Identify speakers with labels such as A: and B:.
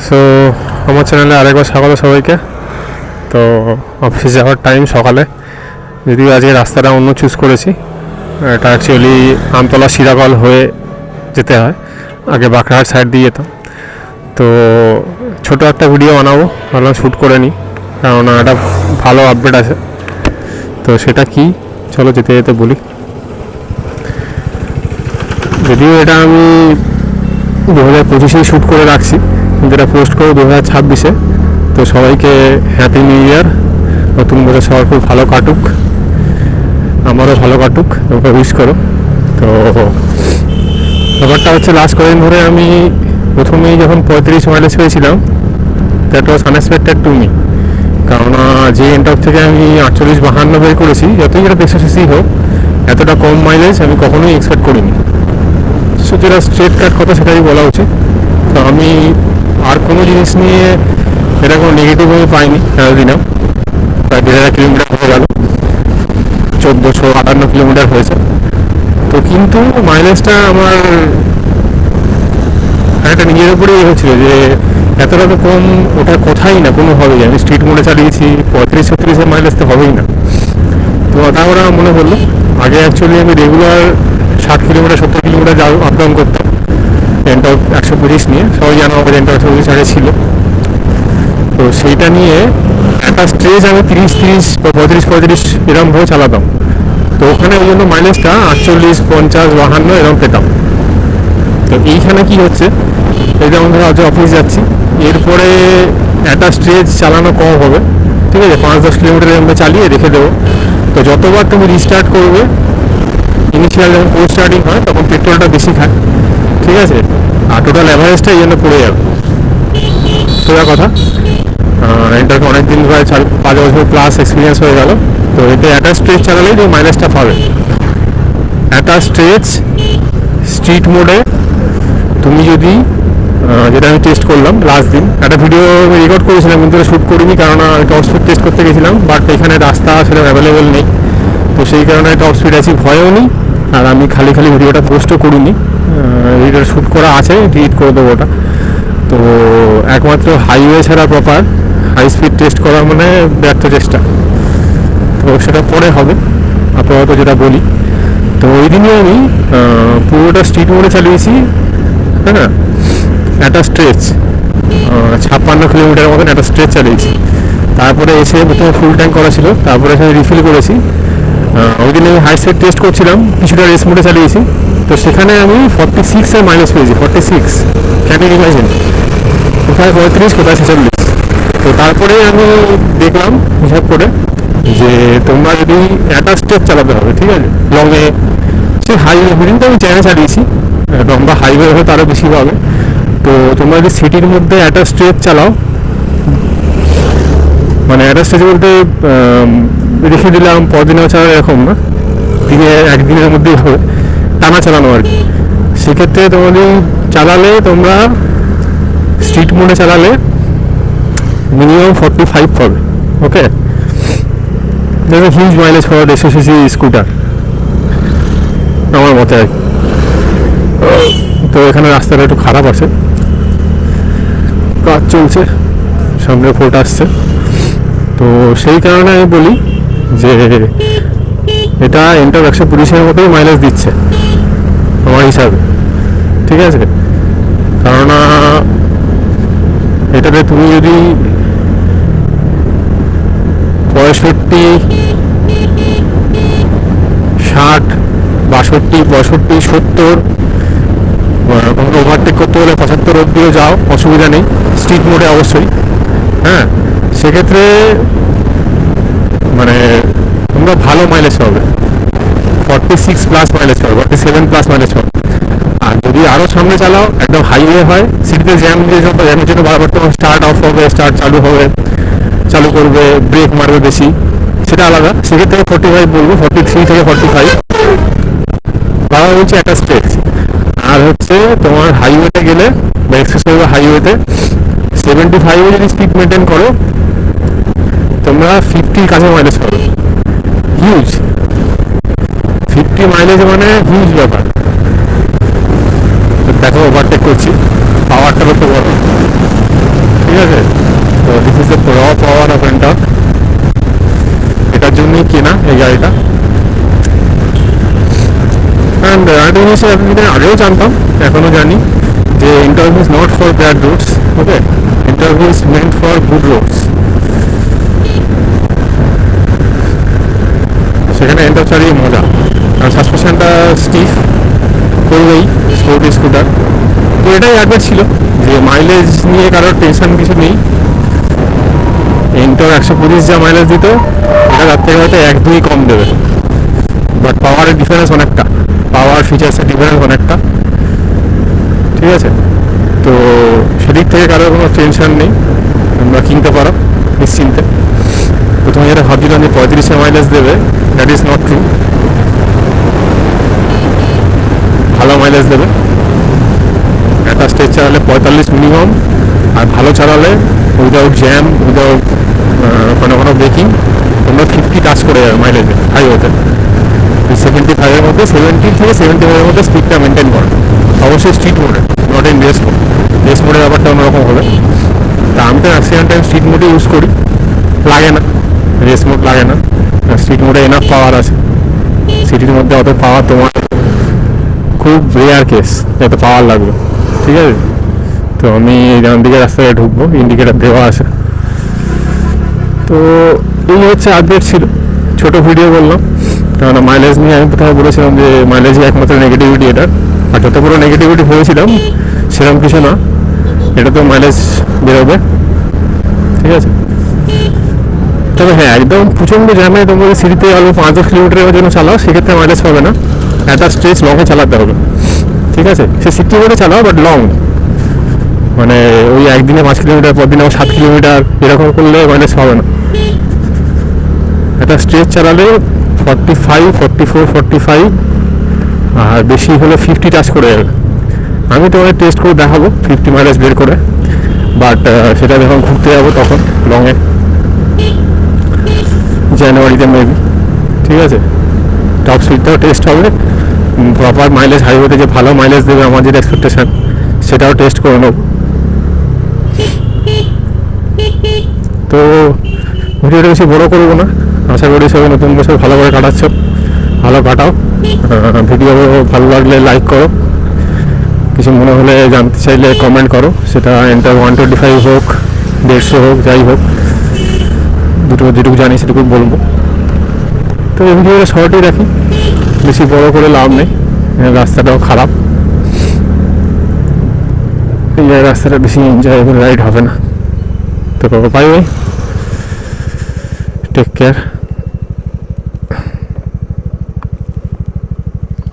A: So আমার চ্যানেলে আরেকবার স্বাগত সবাইকে। তো অফিস যাওয়ার টাইম সকালে, যদিও আজকে রাস্তাটা অন্য চুজ করেছি। এটা অ্যাকচুয়ালি আমতলা শিরাকল হয়ে যেতে হয়, আগে বাঁকড়াহাট সাইড দিয়ে যেতাম। তো ছোটো একটা ভিডিও বানাবো, ভাবলাম শ্যুট করে নিই, কারণ একটা ভালো আপডেট আছে। তো সেটা কি, চলো যেতে যেতে বলি। যদিও এটা আমি 2025-এই শ্যুট করে রাখছি, কিন্তু এটা পোস্ট করবো 2026-এ। তো সবাইকে হ্যাপি নিউ ইয়ার, নতুন বছর সবার খুব ভালো কাটুক, আমারও ভালো কাটুক, তোমরা উইশ করো। তো ব্যাপারটা হচ্ছে, লাস্ট কয়েকদিন ধরে আমি প্রথমেই যখন 35 মাইলেজ পেয়েছিলাম, that was unexpected to me. কারণ যে এনটক থেকে আমি 48-52 বের করেছি, যতই এটা 180 হোক, এতটা কম মাইলেজ আমি কখনোই এক্সপেক্ট করিনি। সো যেটা স্ট্রেট কাট কথা সেটাই বলা উচিত। তো আমি আর কোনো জিনিস নিয়ে এটা কোনো নেগেটিভভাবে পাইনি। এতদিনেও প্রায় 1,500 কিলোমিটার হয়ে গেল, 1458 কিলোমিটার হয়েছে। তো কিন্তু মাইলেজটা আমার একটা নিজের উপরেই হয়েছিল যে এতটা তো কম, ওটা কথাই না কোনোভাবেই। আমি স্ট্রিট মোডে চালিয়েছি, 35-36-এর মাইলেজ তো হবেই না। তো তারপরে আমার মনে পড়লো, আগে অ্যাকচুয়ালি আমি regular 60 kilometre 70 kilometre up down করতাম এনটক 125 নিয়ে। সবাই জানো আমার এনটক 125 আগে ছিল। তো সেইটা নিয়ে একটা স্ট্রেজ আমি 30-30 বা 35-35 এরকমভাবে চালাতাম। তো ওখানে ওই জন্য মাইলেজটা 48, 50, 52 এরকম পেতাম। তো এইখানে কি হচ্ছে, এই যেমন ধরো আজ অফিস যাচ্ছি, এরপরে একটা স্ট্রেজ চালানো কম হবে, ঠিক আছে, 5-10 কিলোমিটার এরকম চালিয়ে রেখে দেবো। তো যতবার তুমি রিস্টার্ট করবে, ইনিশিয়াল যখন কোর স্টার্টিং হয় তখন পেট্রোলটা বেশি খায়, ঠিক আছে, আর টোটাল অ্যাভারেজটা এই জন্য পড়ে যাবে। সোজা কথা, এটাকে অনেকদিন প্রায় 5 বছর প্লাস এক্সপিরিয়েন্স হয়ে গেল। তো এতে একটা স্ট্রেচ চালালেই তুমি মাইলেজটা পাবে। একটা স্ট্রেচ স্ট্রিট মোডে তুমি যদি, যেটা আমি টেস্ট করলাম লাস্ট দিন, একটা ভিডিও আমি রেকর্ড করেছিলাম কিন্তু শ্যুট করিনি, কারণ টপ স্পিড টেস্ট করতে গেছিলাম, বাট এখানে রাস্তা সেরকম অ্যাভেলেবেল নেই। তো সেই কারণে টপ স্পিড আছি, ভয়ও নেই। আর আমি খালি ভিডিওটা পোস্টও করিনি, ভিডিওটা শ্যুট করা আছে, ডিলিট করে দেবো ওটা। তো একমাত্র হাইওয়ে ছাড়া প্রপার হাই স্পিড টেস্ট করা মানে ব্যর্থ চেষ্টা। তো সেটা পরে হবে, আপাতত যেটা বলি। তো ওই দিনই আমি পুরোটা স্ট্রিট মোডে চালিয়েছি, হ্যাঁ, একটা স্ট্রেচ 56 কিলোমিটার মতন একটা স্ট্রেচ চালিয়েছি। তারপরে এসে প্রথমে ফুল ট্যাঙ্ক করা ছিল, তারপরে এসে রিফিল করেছি। ওই দিন আমি হাই স্পিড টেস্ট করছিলাম, কিছুটা রেস মোডে চালিয়েছি। তো সেখানে আমি 46-এর মাইলেজ পেয়েছি। 46, ক্যান ইউ ইমাজিন? কোথায় 35, কোথায় 46। তো তারপরে আমি দেখলাম হিসাব করে যে তোমরা যদি একটা স্টেপ চালাতে হবে, ঠিক আছে, লংয়ে, সে হাইওয়ে হুডিং তো আমি চ্যানেল চালিয়েছি, লম্বা হাইওয়ে হলে তারও বেশি পাবে। তো তোমরা যদি সিটির মধ্যে একটা স্ট্রেচ চালাও, মানে একটা স্ট্রেচ বলতে রেখে দিলাম পরদিনেও চালানো এরকম না, দিনে একদিনের মধ্যেই হবে, টানা চালানো আর কি। সেক্ষেত্রে তোমাদের চালালে, তোমরা স্ট্রিট মোডে চালালে মিনিমাম 45 পাবে। ওকে, দেখো হিউজ মাইলেজ পাওয়া 150 সিসি স্কুটার আমার মতে আর কি। তো এখানে রাস্তাটা একটু খারাপ আছে, কাজ চলছে, সামনে ফোর্ট আসছে। তো সেই কারণে আমি বলি যে এটা এনটক 125-এর মতোই মাইলেজ দিচ্ছে আমার হিসাবে, ঠিক আছে। কারণ এটাতে তুমি যদি 65, 60, 62, 65, 70, কখনো ওভারটেক করতে হলে 75 অব্দিও যাও, অসুবিধা নেই, স্ট্রিট মোডে অবশ্যই। হ্যাঁ, সেক্ষেত্রে মানে তোমরা ভালো মাইলেজ পাবে, 46 প্লাস মাইলেজ পাবে, 47 প্লাস মাইলেজ পাবে। আর যদি আরও সামনে চালাও, একদম হাইওয়ে হয়, সিটিতে জ্যাম দিয়ে যাবে, জ্যামের জন্য বারবার তোমার স্টার্ট অফ হবে, স্টার্ট চালু হবে, চালু করবে, ব্রেক মারবে বেশি, সেটা আলাদা। সেক্ষেত্রে 45 বলবো, 43 থেকে 45 বাবা বলছে একটা স্ট্রেচ। আর হচ্ছে তোমার হাইওয়েতে গেলে বা এক্সপ্রেস হাইওয়েতে 75-এ যদি স্পিড মেনটেন করো, তোমরা 50 কাছে মাইলেজ পাবে। হিউজ 50 মাইলেজ মানে হিউজ ব্যাপার। দেখো ওভারটেক করছি, পাওয়ারটা কত বড়। ঠিক আছে। তো দিস ইজ দ্য র পাওয়ার অফ এন্টর্ক, এটার জন্যই কেনা এই গাড়িটা। অ্যান্ড আরেকটা জিনিস আমি আগেও জানতাম, এখনও জানি, যে Ntorq is not for bad roads, okay, Ntorq is meant for good roads. সেখানে এন্টর্ক চালিয়ে মজা, আর সাসপেনশনটা স্টিফ করবেই স্পোর্টি স্কুটার। তো এটাই একবার ছিল যে মাইলেজ নিয়ে কারোর টেনশন কিছু নেই। এন্টর্ক 125 যা মাইলেজ দিত, এটা তার থেকে হয়তো 1-2 কম দেবে, বাট পাওয়ারের ডিফারেন্স অনেকটা, পাওয়ার ফিচার্সের ডিফারেন্স অনেকটা, ঠিক আছে। তো সেদিক থেকে কারোর কোনো টেনশন নেই, তোমরা কিনতে পারো নিশ্চিন্তে। প্রথমে যেটা ভাবছিলাম যে 35 মাইলেজ দেবে, দ্যাট ইজ নট ট্রু, ভালো মাইলেজ দেবে। একটা স্টেজ চালালে 45 মিনিমাম, আর ভালো চালালে উইদাউট জ্যাম, উইদাউট কোনো কোনো ব্রেকিং, তোমরা 50 টাচ করে যাবে মাইলেজে হাইওয়েতে। 75-এর মধ্যে, 70 থেকে 75-এর মধ্যে স্পিডটা মেনটেন করে, অবশ্যই স্ট্রিট মোডে, not in race mode. Race মোডের ব্যাপারটা অন্যরকম হবে। তা আমি তো ম্যাক্সিমাম টাইম স্ট্রিট মোডে ইউজ করি, লাগে না, রেস মোড লাগে না, স্ট্রিট মোডে এনাফ পাওয়ার আছে। সিটির মধ্যে অত পাওয়ার তোমার খুব রেয়ার কেস এত পাওয়ার লাগবে, ঠিক আছে। তো আমি ডান দিকে রাস্তায় ঢুকবো, ইন্ডিকেটার দেওয়া আছে। তো এই হচ্ছে আপডেট ছিল, ছোট ভিডিও বললাম, কারণ মাইলেজ নিয়ে আমি প্রথমে বলেছিলাম যে মাইলেজই একমাত্র নেগেটিভিটি এটার, আর যত বড় নেগেটিভিটি ভেবেছিলাম সেরকম কিছু না, এটা তো মাইলেজ বেরোবে, ঠিক আছে। তবে হ্যাঁ, একদম প্রচণ্ড জ্যামে তোমরা সিটিতে অল্প 5-10 কিলোমিটারের জন্য চালাও, সেক্ষেত্রে মাইলেজ পাবে না, একটা স্ট্রেচ লংয়ে চালাতে হবে, ঠিক আছে। সে সিটি মোডে চালাও, বাট লং, মানে ওই একদিনে 5 কিলোমিটার, পর দিন আবার 7 কিলোমিটার এরকম করলে মাইলেজ পাবে না। একটা স্ট্রেচ চালালে 45, 44, 45, আর বেশি হলে 50 টাচ করে যাবে। আমি তোমাদের টেস্ট করে দেখাবো 50 মাইলেজ বের করে, বাট সেটা যখন ঘুরতে যাবো তখন লংয়ে, জানুয়ারিতে মেবি, ঠিক আছে। টপ স্পিডটাও টেস্ট হবে, প্রপার মাইলেজ হাইওয়েতে যে ভালো মাইলেজ দেবে আমার যেটা এক্সপেকটেশান, সেটাও টেস্ট করে নেব। তো ভিডিওটা বেশি বড়ো করবো না, আশা করি সবাই নতুন বছর ভালো করে কাটাচ্ছ, ভালো কাটাও। ভিডিও ভালো লাগলে লাইক করো, কিছু মনে হলে জানতে চাইলে কমেন্ট করো, সেটা এন্টার 125 হোক, 150 হোক, যাই হোক, যেটুকু জানি সেটুকু বলবো। তো এই ভিডিওটা শর্টই রাখি, বেশি বড়ো করে লাভ নেই, রাস্তাটাও খারাপ, এই রাস্তাটা বেশি এনজয়েবল রাইড হবে না। তো বাই বাই, টেক কেয়ার।